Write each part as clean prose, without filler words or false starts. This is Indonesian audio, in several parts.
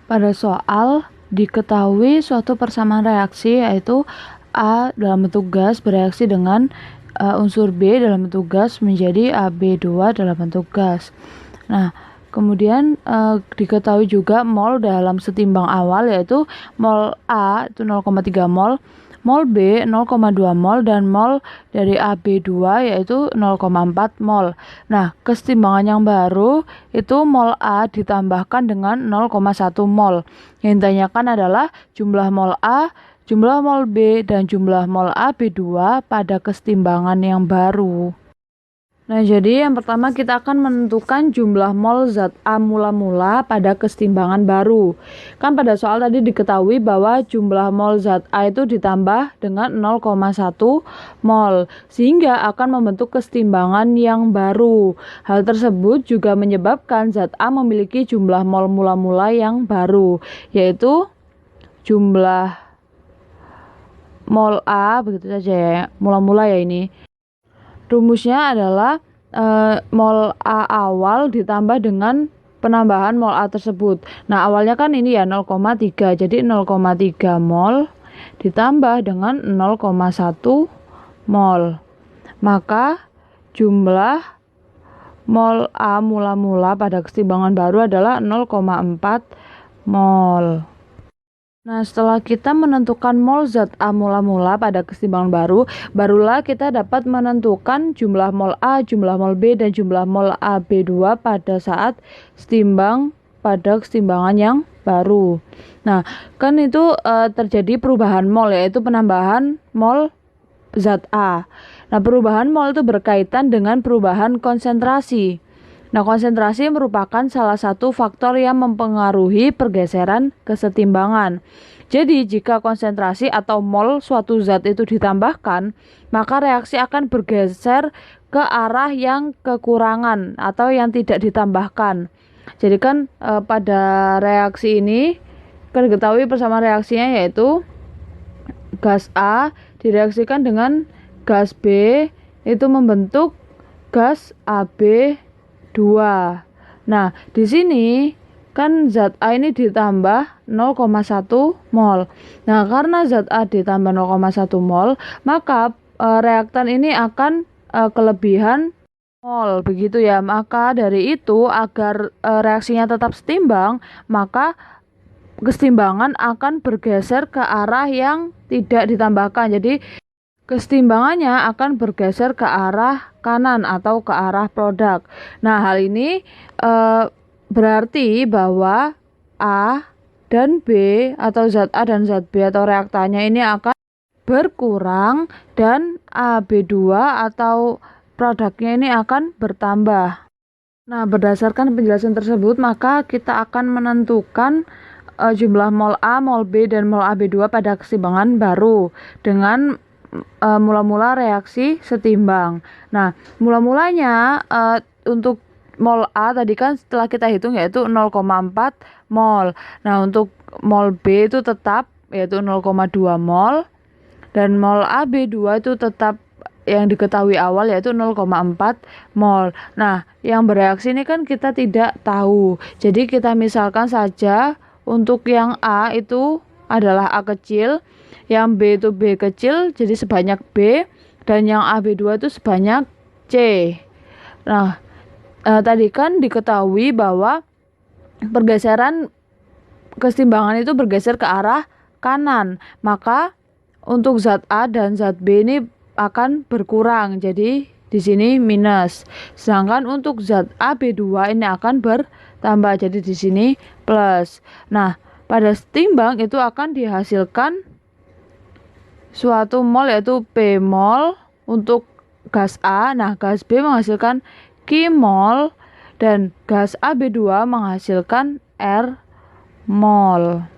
Pada soal diketahui suatu persamaan reaksi yaitu A dalam bentuk gas bereaksi dengan unsur B dalam bentuk gas menjadi AB2 dalam bentuk gas. Nah, kemudian diketahui juga mol dalam setimbang awal yaitu mol A itu 0,3 mol, mol B 0,2 mol, dan mol dari AB2 yaitu 0,4 mol. Nah, kesetimbangan yang baru itu mol A ditambahkan dengan 0,1 mol. Yang ditanyakan adalah jumlah mol A, jumlah mol B, dan jumlah mol AB2 pada kesetimbangan yang baru. Nah, jadi yang pertama kita akan menentukan jumlah mol zat A mula-mula pada kesetimbangan baru. Kan pada soal tadi diketahui bahwa jumlah mol zat A itu ditambah dengan 0,1 mol, sehingga akan membentuk kesetimbangan yang baru. Hal tersebut juga menyebabkan zat A memiliki jumlah mol mula-mula yang baru, yaitu jumlah mol A, begitu saja ya, mula-mula ya ini. Rumusnya adalah mol A awal ditambah dengan penambahan mol A tersebut. Nah, awalnya kan ini ya 0,3. Jadi 0,3 mol ditambah dengan 0,1 mol. Maka jumlah mol A mula-mula pada kesetimbangan baru adalah 0,4 mol. Nah, setelah kita menentukan mol zat A mula-mula pada kesetimbangan baru, barulah kita dapat menentukan jumlah mol A, jumlah mol B, dan jumlah mol AB2 pada saat setimbang pada kesetimbangan yang baru. Nah, kan itu terjadi perubahan mol, yaitu penambahan mol zat A. Nah, perubahan mol itu berkaitan dengan perubahan konsentrasi. Nah, konsentrasi merupakan salah satu faktor yang mempengaruhi pergeseran kesetimbangan. Jadi, jika konsentrasi atau mol suatu zat itu ditambahkan, maka reaksi akan bergeser ke arah yang kekurangan atau yang tidak ditambahkan. Jadi kan pada reaksi ini kan diketahui persamaan reaksinya yaitu gas A direaksikan dengan gas B itu membentuk gas AB2. Nah, di sini kan zat A ini ditambah 0,1 mol. Nah, karena zat A ditambah 0,1 mol, maka reaktan ini akan kelebihan mol, begitu ya. Maka dari itu agar reaksinya tetap setimbang, maka kesetimbangan akan bergeser ke arah yang tidak ditambahkan. Jadi kesetimbangannya akan bergeser ke arah kanan atau ke arah produk. Nah, hal ini berarti bahwa A dan B atau zat A dan zat B atau reaktannya ini akan berkurang dan AB2 atau produknya ini akan bertambah. Nah, berdasarkan penjelasan tersebut, maka kita akan menentukan jumlah mol A, mol B, dan mol AB2 pada kesetimbangan baru dengan mula-mula reaksi setimbang. Nah, mula-mulanya untuk mol A tadi kan setelah kita hitung yaitu 0,4 mol. Nah, untuk mol B itu tetap yaitu 0,2 mol, dan mol AB2 itu tetap yang diketahui awal yaitu 0,4 mol. Nah, yang bereaksi ini kan kita tidak tahu. Jadi kita misalkan saja untuk yang A itu adalah A kecil, yang B itu B kecil jadi sebanyak B, dan yang AB2 itu sebanyak C. Nah, tadi kan diketahui bahwa pergeseran kesetimbangan itu bergeser ke arah kanan. Maka untuk zat A dan zat B ini akan berkurang. Jadi di sini minus. Sedangkan untuk zat AB2 ini akan bertambah. Jadi di sini plus. Nah, pada setimbang itu akan dihasilkan suatu mol yaitu P mol untuk gas A. Nah, gas B menghasilkan Q mol dan gas AB2 menghasilkan R mol.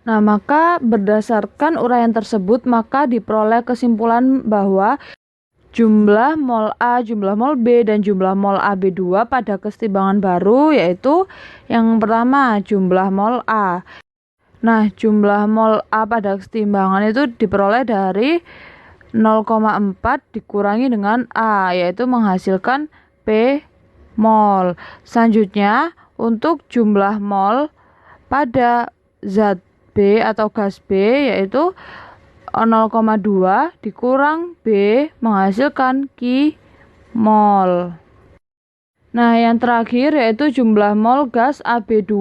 Nah, maka berdasarkan uraian tersebut, maka diperoleh kesimpulan bahwa jumlah mol A, jumlah mol B, dan jumlah mol AB2 pada kesetimbangan baru yaitu yang pertama jumlah mol A. Nah, jumlah mol A pada kesetimbangan itu diperoleh dari 0,4 dikurangi dengan A, yaitu menghasilkan P mol. Selanjutnya, untuk jumlah mol pada zat B atau gas B, yaitu 0,2 dikurang B menghasilkan Q mol. Nah, yang terakhir yaitu jumlah mol gas AB2.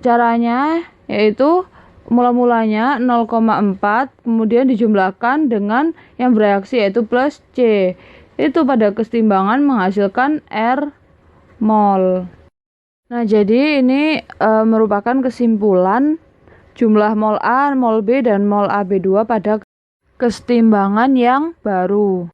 Caranya yaitu mula-mulanya 0,4 kemudian dijumlahkan dengan yang bereaksi yaitu plus C. Itu pada kesetimbangan menghasilkan R mol. Nah, jadi ini merupakan kesimpulan jumlah mol A, mol B, dan mol AB2 pada kesetimbangan yang baru.